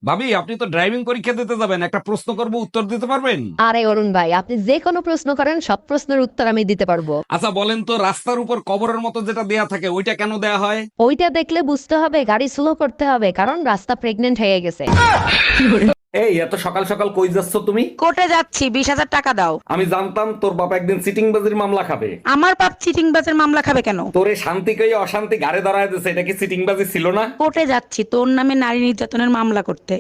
ভাবি, আপনি তো ড্রাইভিং পরীক্ষা দিতে যাবেন, একটা প্রশ্ন করব, উত্তর দিতে পারবেন? আরে অরুণ ভাই, আপনি যে কোনো প্রশ্ন করেন, সব প্রশ্নের উত্তর আমি দিতে পারবো। আচ্ছা বলেন তো, রাস্তার উপর কবরের মতো যেটা দেয়া থাকে ওইটা কেন দেয়া হয়? ওইটা দেখলে বুঝতে হবে গাড়ি স্লো করতে হবে, কারণ রাস্তা প্রেগনেন্ট হয়ে গেছে। এই এত সকাল সকাল কই যাচ্ছ তুমি? কোর্টে যাচ্ছি, 20,000 টাকা দাও। আমি জানতাম তোর বাবা একদিন সিটিং বাজির মামলা খাবে। আমার বাপ চিটিং বাজের মামলা খাবে কেন? তোরে শান্তি কই অশান্তি গাড়ে দাঁড়ায় দিছে, এটা কি সিটিং বাজি ছিল না? কোর্টে যাচ্ছি তোর নামে নারী নির্যাতনের মামলা করতে।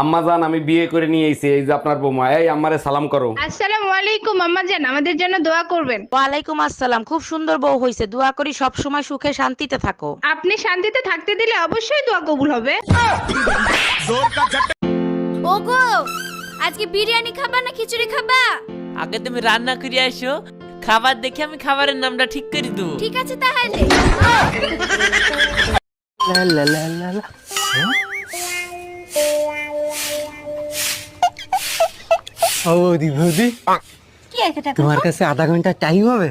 আম্মা জান, আমি বিয়ে করে নিয়ে এসেছি, এই যে আপনার বৌমা। এই আম্মারে সালাম করো। আসসালামু আলাইকুম আম্মা জান, আমাদের জন্য দোয়া করবেন। ওয়ালাইকুম আসসালাম। খুব সুন্দর বউ হইছে, দোয়া করি সব সময় সুখে শান্তিতে থাকো। আপনি শান্তিতে থাকতে দিলে অবশ্যই দোয়া কবুল হবে। ওগো, আজকে বিরিয়ানি খাবা না খিচুড়ি খাবা? আগে তুমি রান্না করে আসো, খাবার দেখে আমি খাবারের নামটা ঠিক করে দেবো। ঠিক আছে তাহলে। ও বৌদি বৌদি, কি আছে টাকা? তোমার কাছে আধা ঘন্টা টাইম হবে?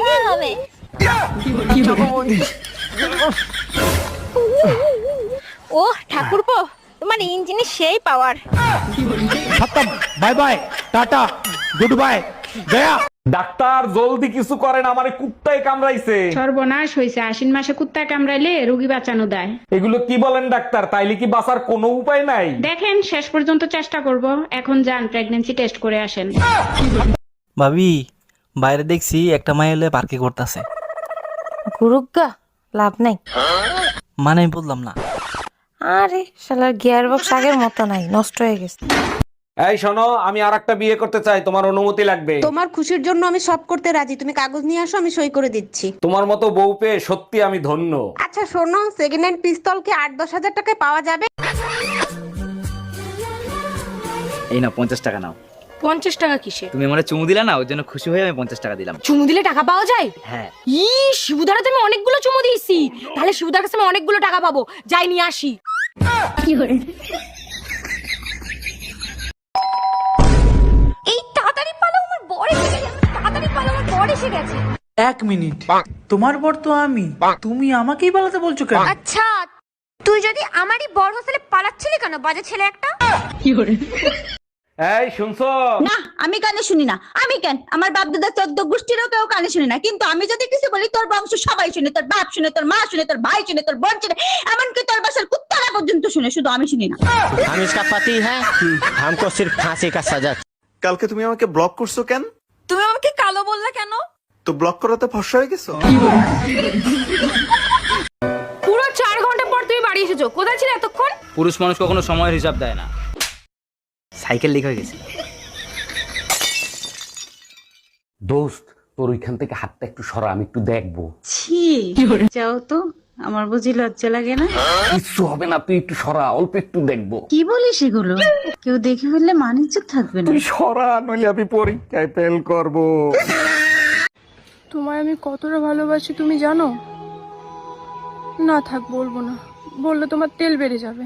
হ্যাঁ হবে। ও ঠাকুরপো, তোমার ইঞ্জিনে সেই power. Bye bye, tata, good bye, গয়া। ডাক্তার জলদি কিছু করেন, আমারে কুত্তায় কামড়াইছে। সর্বনাশ হয়েছে, আশ্বিন মাসে কুত্তা কামড়াইলে রোগী বাঁচানো দেয়। এগুলো কি বলেন ডাক্তার? তাইলে কি বাঁচার কোনো উপায় নাই? দেখেন শেষ পর্যন্ত চেষ্টা করব। এখন যান প্রেগন্যান্সি টেস্ট করে আসেন। ভাবি, বাইরে দেখছি একটা মাই হলে পার্কে করতেছে। গুরুগা লাভ নাই। মানে আমি বললাম না। আরে শালার গিয়ার বক্স আগের মতো নাই, নষ্ট হয়ে গেছে। এই শোনো, আমি আরেকটা বিয়ে করতে চাই, তোমার অনুমতি লাগবে। তোমার খুশির জন্য আমি সব করতে রাজি, তুমি কাগজ নিয়ে আসো, আমি সই করে দিচ্ছি। তোমার মতো বউ পেয়ে সত্যি আমি ধন্য। আচ্ছা শোনো, সেকেন্ড হ্যান্ড পিস্তল কি 8-10 হাজার টাকায় পাওয়া যাবে? এই না 50 টাকা নাও। 50 টাকা কিসে? তুমি আমারে চুমু দিলা না, ওর জন্য খুশি হয়ে আমি 50 টাকা দিলাম। চুমু দিলে টাকা পাওয়া যায়? হ্যাঁ। ই শিবুদার তো আমি অনেকগুলো চুমু দিয়েছি, তাহলে শিবুদার কাছে আমি অনেকগুলো টাকা পাবো। যাই নিয়ে আসি। এই তাড়াতাড়ি পালাও, আমার বর এসে গেছে। তাড়াতাড়ি পালাও, আমার বর এসে গেছে। 1 মিনিট, তোমার বর তো আমি, তুমি আমাকেই পালাতে বলছো কেন? আচ্ছা, তুই যদি আমারই বর হোস্টেলে পালাচ্ছিলি কেন, বাজে ছেলে একটা? এই শুনছো? না, আমি কানে শুনি না। আমি কেন, আমার বাপ দাদা 14 গোষ্ঠীরও কেউ কানে শুনি না, কিন্তু আমি যদি কিছু বলি তোর বংশ সবাই শুনে, তোর বাপ শুনে, তোর মা শুনে, তোর ভাই শুনে, তোর বোন শুনে, এমনকি তোর বাসার কুত্তারা পর্যন্ত শুনে, শুধু আমি শুনি না। हम इसका पति है, हमको सिर्फ फांसी का सजा। কালকে তুমি আমাকে ব্লক করছো কেন? তুমি আমাকে কালো বললা কেন? তো ব্লক করাতে ফর্সা হয়ে গেছো? পুরো 4 ঘন্টা পর তুমি বাড়ি এসেছো, কোথায় ছিলে এতক্ষণ? পুরুষ মানুষ কখনো সময়ের হিসাব দেয় না। সাইকেল লিক হয়ে গেছে। দোস্ত, তোর ওইখান থেকে হাতটা একটু সরা, আমি একটু দেখবো। যাও তো, আমার বুঝি লজ্জা লাগে না? কিচ্ছু হবে না, তুই একটু সরা, অল্প একটু দেখবো। কি বলিস এগুলো? কেউ দেখে ফেললে মানিজ্য থাকবে না। তুই সরা, নইলে আমি পরীক্ষায় ফেল করবো। তোমায় আমি কতটা ভালোবাসি তুমি জানো? না থাক, বলবো না, বললে তোমার তেল বেড়ে যাবে।